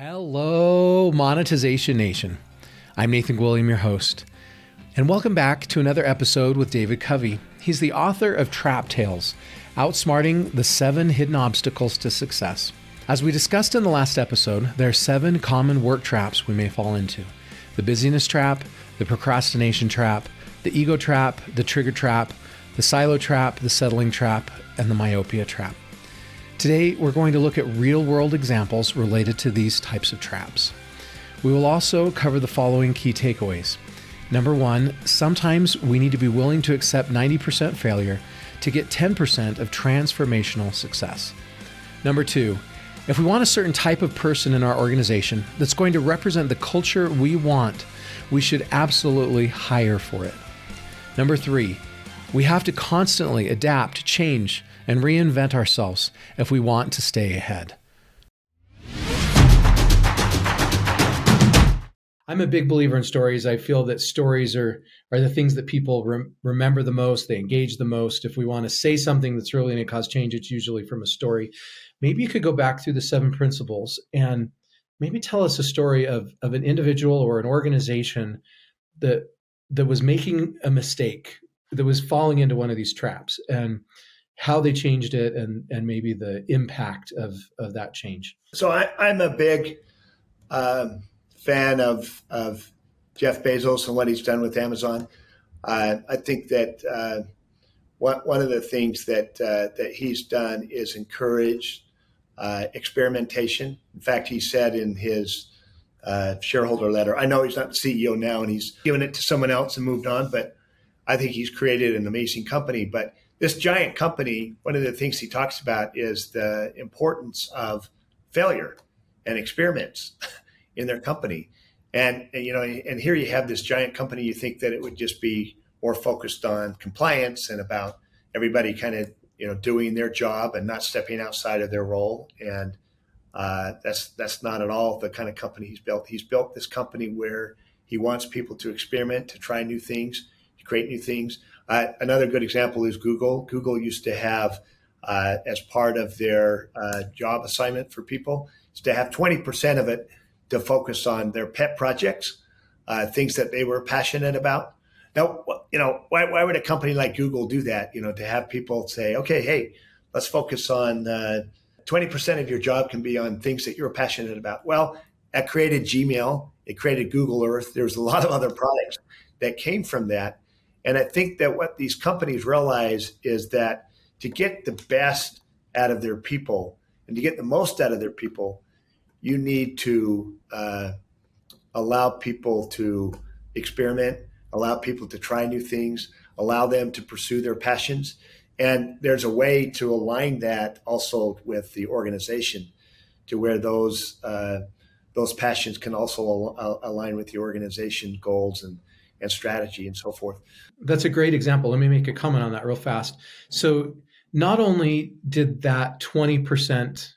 Hello, Monetization Nation. I'm Nathan William, your host, and welcome back to another episode with David Covey. He's the author of Trap Tales, Outsmarting the 7 Hidden Obstacles to Success. As we discussed in the last episode, there are 7 common work traps we may fall into: the busyness trap, the procrastination trap, the ego trap, the trigger trap, the silo trap, the settling trap, and the myopia trap. Today, we're going to look at real-world examples related to these types of traps. We will also cover the following key takeaways. Number 1, sometimes we need to be willing to accept 90% failure to get 10% of transformational success. Number 2, if we want a certain type of person in our organization that's going to represent the culture we want, we should absolutely hire for it. Number 3, we have to constantly adapt, change, and reinvent ourselves if we want to stay ahead. I'm a big believer in stories. I feel that stories are the things that people remember the most, they engage the most. If we want to say something that's really going to cause change, it's usually from a story. Maybe you could go back through the 7 principles and maybe tell us a story of an individual or an organization that was making a mistake, that was falling into one of these traps, and how they changed it, and maybe the impact of that change. So I'm a big fan of Jeff Bezos and what he's done with Amazon. I think that one of the things that he's done is encourage experimentation. In fact, he said in his shareholder letter, I know he's not the CEO now and he's given it to someone else and moved on, but I think he's created an amazing company. But this giant company, one of the things he talks about is the importance of failure and experiments in their company. And here you have this giant company, you think that it would just be more focused on compliance and about everybody kind of, doing their job and not stepping outside of their role. And that's not at all the kind of company he's built. He's built this company where he wants people to experiment, to try new things, to create new things. Another good example is Google. Google used to have, as part of their job assignment for people, is to have 20% of it to focus on their pet projects, things that they were passionate about. Now, why would a company like Google do that? To have people say, okay, hey, let's focus on 20% of your job can be on things that you're passionate about. Well, that created Gmail. It created Google Earth. There's a lot of other products that came from that. And I think that what these companies realize is that to get the best out of their people and to get the most out of their people, you need to allow people to experiment, allow people to try new things, allow them to pursue their passions. And there's a way to align that also with the organization to where those passions can also align with the organization goals and strategy and so forth. That's a great example. Let me make a comment on that real fast. So not only did that 20%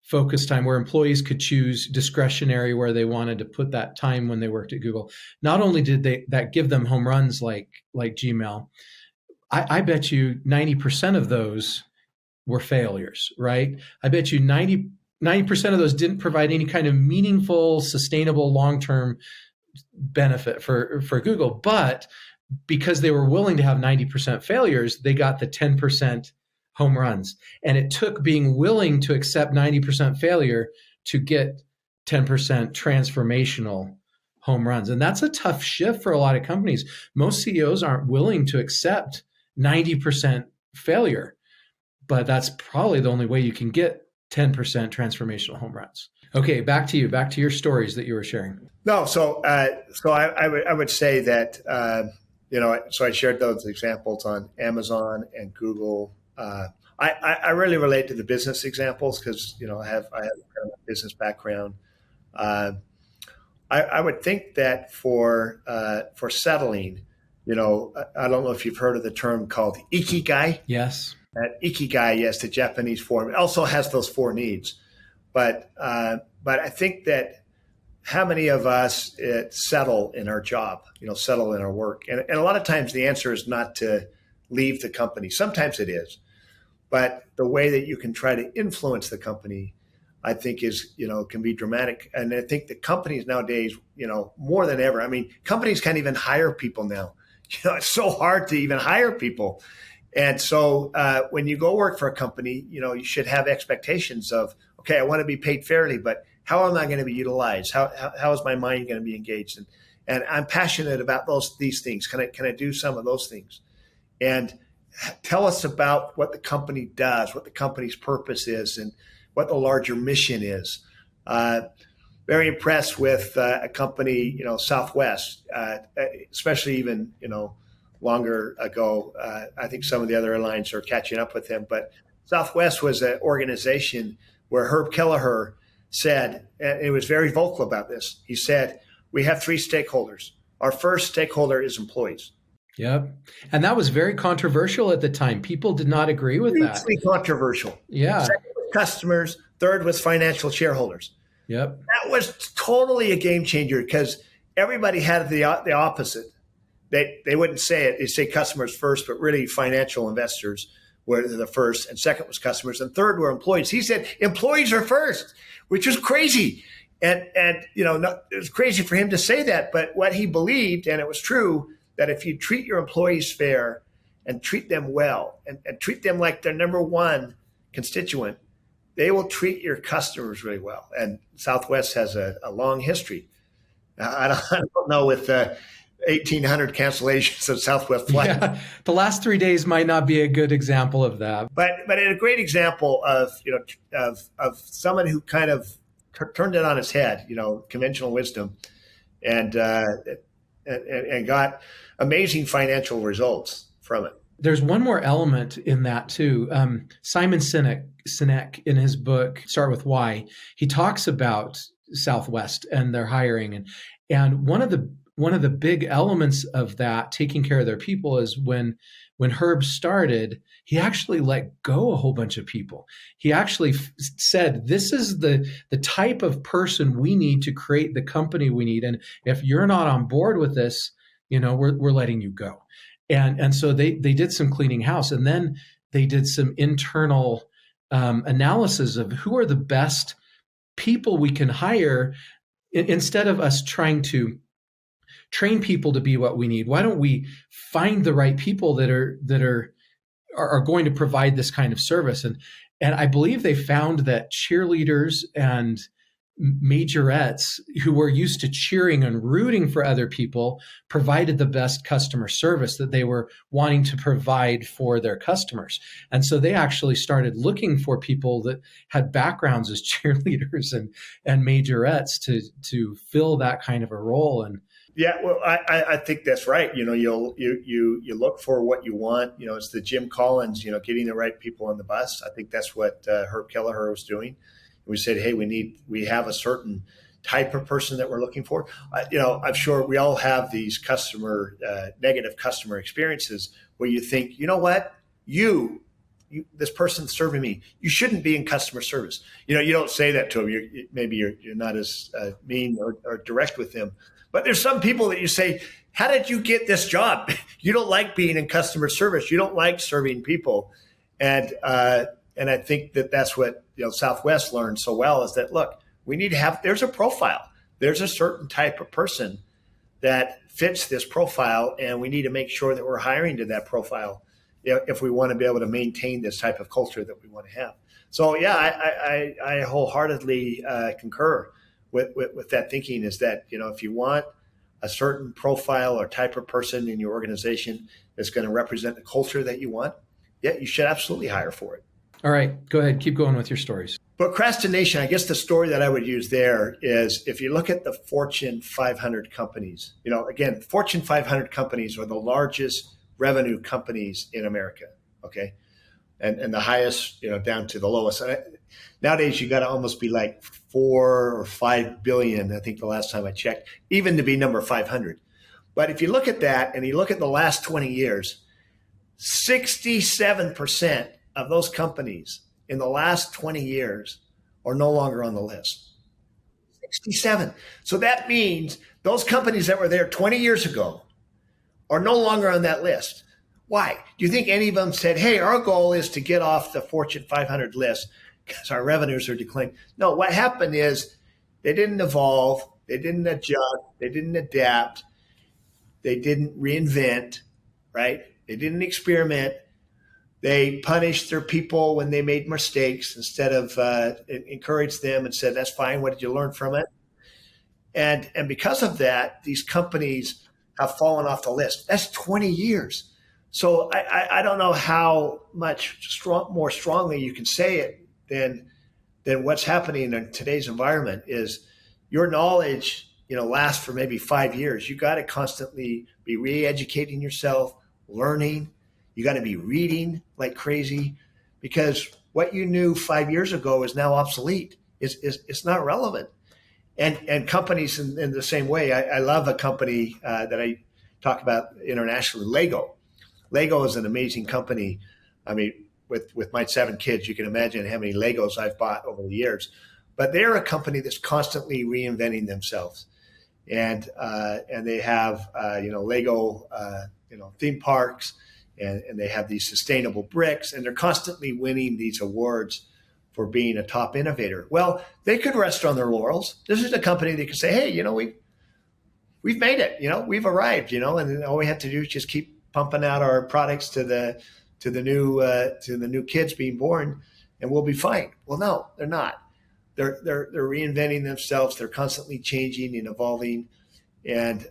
focus time where employees could choose discretionary where they wanted to put that time when they worked at Google, not only did that give them home runs like Gmail, I bet you 90% of those were failures, right? I bet you 90% of those didn't provide any kind of meaningful, sustainable, long-term benefit for Google. But because they were willing to have 90% failures, they got the 10% home runs. And it took being willing to accept 90% failure to get 10% transformational home runs. And that's a tough shift for a lot of companies. Most CEOs aren't willing to accept 90% failure, but that's probably the only way you can get 10% transformational home runs. Okay, back to you. Back to your stories that you were sharing. No, so I would say that so I shared those examples on Amazon and Google. I really relate to the business examples because I have kind of a business background. I would think that for settling, I don't know if you've heard of the term called ikigai. Yes. That ikigai, yes, the Japanese form. It also has those 4 needs. But I think that how many of us settle in our job, settle in our work? And a lot of times the answer is not to leave the company. Sometimes it is. But the way that you can try to influence the company I think is, can be dramatic. And I think the companies nowadays, more than ever, I mean, companies can't even hire people now. It's so hard to even hire people. And so when you go work for a company, you should have expectations of, okay, I want to be paid fairly, but how am I going to be utilized? How is my mind going to be engaged? And I'm passionate about these things. Can I do some of those things? And tell us about what the company does, what the company's purpose is, and what the larger mission is. Very impressed with a company, Southwest, especially even, longer ago. I think some of the other airlines are catching up with them. But Southwest was an organization where Herb Kelleher said, and he was very vocal about this, he said, we have three stakeholders. Our first stakeholder is employees. Yep. And that was very controversial at the time. People did not agree with that. Hugely controversial. Yeah. Second was customers. Third was financial shareholders. Yep. That was totally a game changer because everybody had the opposite. They wouldn't say it. They say customers first, but really financial investors were the first, and second was customers, and third were employees. He said employees are first, which was crazy. And it was crazy for him to say that, but what he believed, and it was true, that if you treat your employees fair and treat them well and treat them like their number one constituent, they will treat your customers really well. And Southwest has a long history. Now, I don't know with 1,800 cancellations of Southwest flights. Yeah, the last 3 days might not be a good example of that. But a great example of someone who kind of turned it on its head, conventional wisdom, and got amazing financial results from it. There's one more element in that too. Simon Sinek in his book Start With Why, he talks about Southwest and their hiring, and one of the big elements of that, taking care of their people, is when Herb started, he actually let go a whole bunch of people. He actually said, this is the type of person we need to create the company we need. And if you're not on board with this, we're letting you go. And so they did some cleaning house, and then they did some internal analysis of who are the best people we can hire instead of us trying to train people to be what we need. Why don't we find the right people that are going to provide this kind of service? And I believe they found that cheerleaders and majorettes who were used to cheering and rooting for other people provided the best customer service that they were wanting to provide for their customers. And so they actually started looking for people that had backgrounds as cheerleaders and majorettes to fill that kind of a role. And yeah, well, I think that's right. You look for what you want. It's the Jim Collins, getting the right people on the bus. I think that's what Herb Kelleher was doing. We said, hey, we have a certain type of person that we're looking for. I'm sure we all have these negative customer experiences where you think, you know what, this person's serving me, you shouldn't be in customer service. You don't say that to them. Maybe you're not as mean or direct with them. But there's some people that you say, how did you get this job? You don't like being in customer service. You don't like serving people. And I think that's what Southwest learned so well, is that, look, we need to there's a profile. There's a certain type of person that fits this profile, and we need to make sure that we're hiring to that profile if we want to be able to maintain this type of culture that we want to have. So, yeah, I wholeheartedly concur with that thinking, is that, if you want a certain profile or type of person in your organization that's going to represent the culture that you want, yeah, you should absolutely hire for it. all right, go ahead. Keep going with your stories. Procrastination, I guess the story that I would use there is, if you look at the Fortune 500 companies, again, Fortune 500 companies are the largest revenue companies in America, okay? And the highest, down to the lowest. Nowadays, you got to almost be like 4 or 5 billion, I think the last time I checked, even to be number 500. But if you look at that and you look at the last 20 years, 67% of those companies in the last 20 years are no longer on the list. 67. So that means those companies that were there 20 years ago are no longer on that list. Why? Do you think any of them said, hey, our goal is to get off the Fortune 500 list? because our revenues are declining. No, what happened is they didn't evolve, they didn't adjust, they didn't adapt, they didn't reinvent, right? They didn't experiment. They punished their people when they made mistakes instead of encouraged them and said, "That's fine. What did you learn from it?" And because of that, these companies have fallen off the list. That's 20 years. So I don't know how much more strongly you can say it than what's happening in today's environment is your knowledge, lasts for maybe 5 years. You got to constantly be re-educating yourself, learning. You got to be reading like crazy because what you knew 5 years ago is now obsolete. It's not relevant. And companies in the same way. I love a company that I talk about internationally, Lego. Lego is an amazing company. I mean, with my 7 kids, you can imagine how many Legos I've bought over the years. But they're a company that's constantly reinventing themselves, and they have Lego theme parks, and they have these sustainable bricks, and they're constantly winning these awards for being a top innovator. Well, they could rest on their laurels. This is a company that could say, "Hey, we've made it. We've arrived. And all we have to do is just keep pumping out our products to the new kids being born, and we'll be fine." Well, no, they're not. They're reinventing themselves. They're constantly changing and evolving, and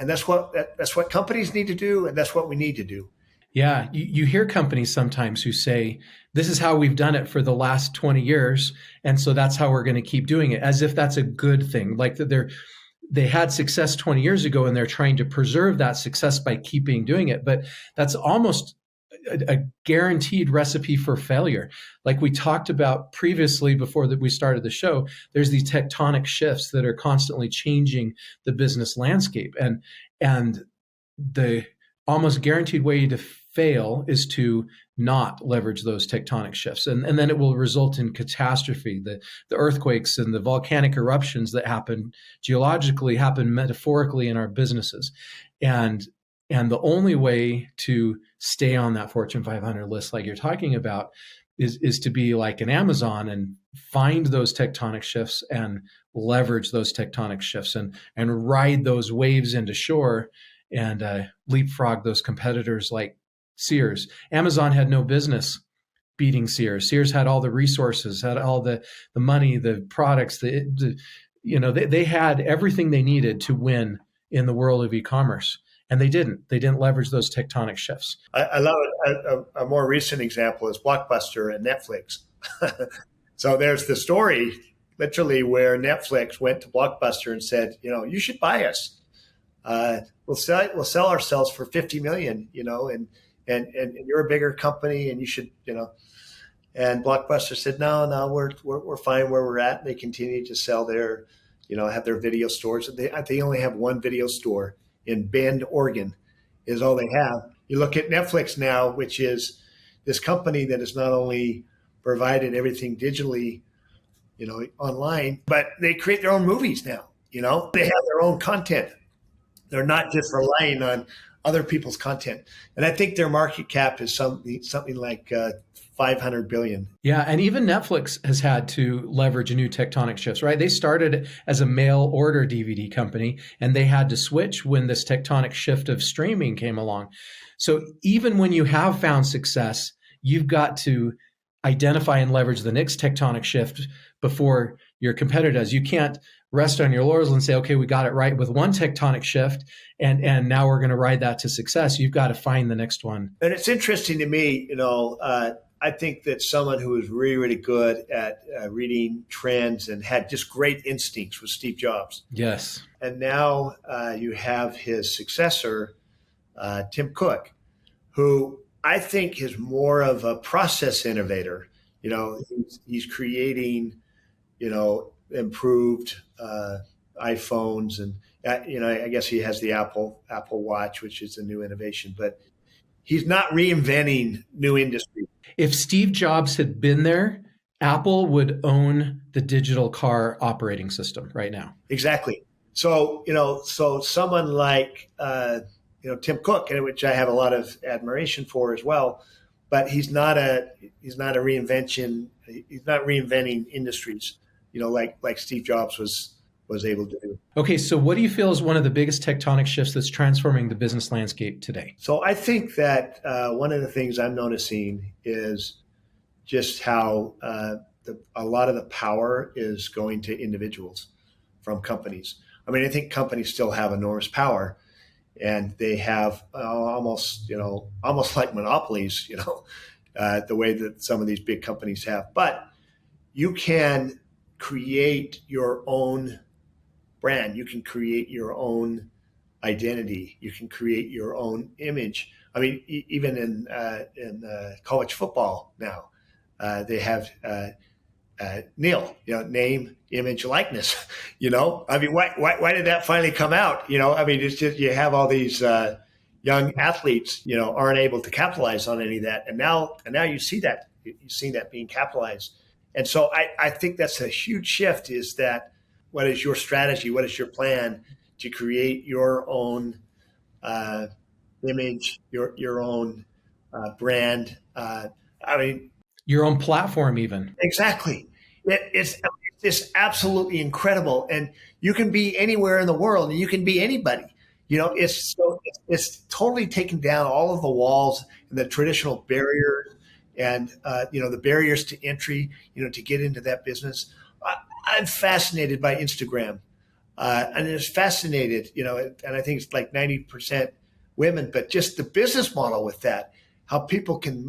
that's what companies need to do, and that's what we need to do. Yeah, you hear companies sometimes who say, "This is how we've done it for the last 20 years, and so that's how we're going to keep doing it," as if that's a good thing. Like that they had success 20 years ago, and they're trying to preserve that success by keeping doing it. But that's almost a guaranteed recipe for failure. Like we talked about previously before that we started the show, there's these tectonic shifts that are constantly changing the business landscape. And the almost guaranteed way to fail is to not leverage those tectonic shifts. And then it will result in catastrophe. The earthquakes and the volcanic eruptions that happen geologically happen metaphorically in our businesses. And the only way to stay on that Fortune 500 list, like you're talking about, is to be like an Amazon and find those tectonic shifts and leverage those tectonic shifts and ride those waves into shore and leapfrog those competitors like Sears. Amazon had no business beating Sears. Sears had all the resources, had all the money, the products, they had everything they needed to win in the world of e-commerce. And they didn't leverage those tectonic shifts. I love it. A more recent example is Blockbuster and Netflix. So there's the story literally where Netflix went to Blockbuster and said, "You should buy us. We'll sell ourselves for $50 million, and you're a bigger company and you should, And Blockbuster said, no, we're fine where we're at. And they continue to sell their, have their video stores. They only have one video store in Bend, Oregon, is all they have. You look at Netflix now, which is this company that has not only provided everything digitally, online, but they create their own movies now. They have their own content. They're not just relying on other people's content. And I think their market cap is something like 500 billion. Yeah. And even Netflix has had to leverage new tectonic shifts, right? They started as a mail order DVD company, and they had to switch when this tectonic shift of streaming came along. So even when you have found success, you've got to identify and leverage the next tectonic shift before your competitor does. You can't rest on your laurels and say, okay, we got it right with one tectonic shift, and now we're going to ride that to success. You've got to find the next one. And it's interesting to me, I think that someone who was really, really good at reading trends and had just great instincts was Steve Jobs. Yes. And now you have his successor, Tim Cook, who I think is more of a process innovator. He's creating, improved iPhones, and I guess he has the Apple Watch, which is a new innovation, but he's not reinventing new industry. If Steve Jobs had been there, Apple would own the digital car operating system right now. Exactly. So someone like Tim Cook, which I have a lot of admiration for as well, but he's not reinventing industries, like Steve Jobs was able to do. Okay, so what do you feel is one of the biggest tectonic shifts that's transforming the business landscape today? So I think that one of the things I'm noticing is just how a lot of the power is going to individuals from companies. I mean, I think companies still have enormous power, and they have almost like monopolies, the way that some of these big companies have. But you can create your own brand. You can create your own identity. You can create your own image. I mean, even in college football now, they have Neil, name, image, likeness. I mean, why did that finally come out? I mean, it's just you have all these young athletes, aren't able to capitalize on any of that, and now you see that being capitalized. And so I think that's a huge shift. Is that what is your strategy? What is your plan to create your own image, your own brand? I mean, your own platform, even. Exactly. It's absolutely incredible, and you can be anywhere in the world, and you can be anybody. It's totally taken down all of the walls and the traditional barriers, and the barriers to entry, to get into that business. I'm fascinated by Instagram, and it's fascinated, and I think it's like 90% women, but just the business model with that, how people can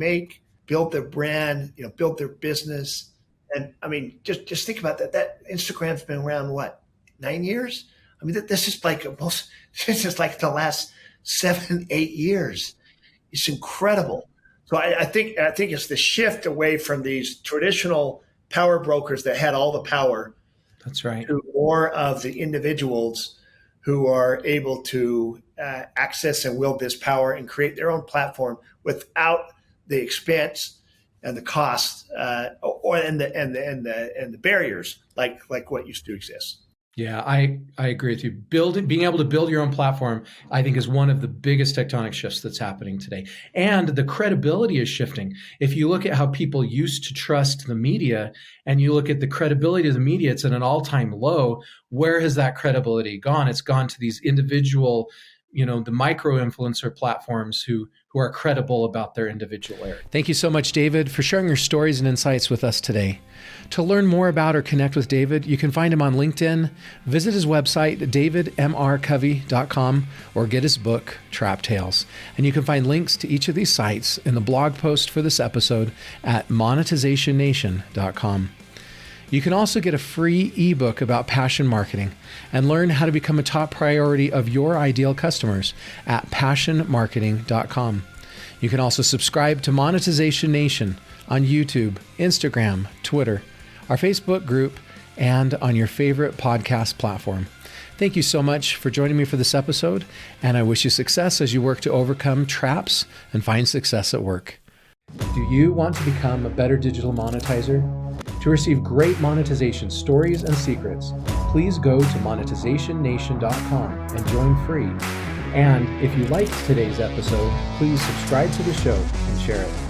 build their brand, build their business. And I mean, just think about that. That Instagram's been around, 9 years? I mean, this is like the last 7-8 years. It's incredible. So I think it's the shift away from these traditional power brokers that had all the power. That's right. To more of the individuals who are able to access and wield this power and create their own platform without the expense and the cost, and the barriers like what used to exist. Yeah, I agree with you. Being able to build your own platform, I think, is one of the biggest tectonic shifts that's happening today. And the credibility is shifting. If you look at how people used to trust the media, and you look at the credibility of the media, it's at an all-time low. Where has that credibility gone? It's gone to these individual, the micro-influencer platforms who are credible about their individual area. Thank you so much, David, for sharing your stories and insights with us today. To learn more about or connect with David, you can find him on LinkedIn, visit his website, davidmrcovey.com, or get his book, Trap Tales. And you can find links to each of these sites in the blog post for this episode at monetizationnation.com. You can also get a free ebook about passion marketing and learn how to become a top priority of your ideal customers at passionmarketing.com. You can also subscribe to Monetization Nation on YouTube, Instagram, Twitter, our Facebook group, and on your favorite podcast platform. Thank you so much for joining me for this episode, and I wish you success as you work to overcome traps and find success at work. Do you want to become a better digital monetizer? To receive great monetization stories and secrets, please go to monetizationnation.com and join free. And if you liked today's episode, please subscribe to the show and share it.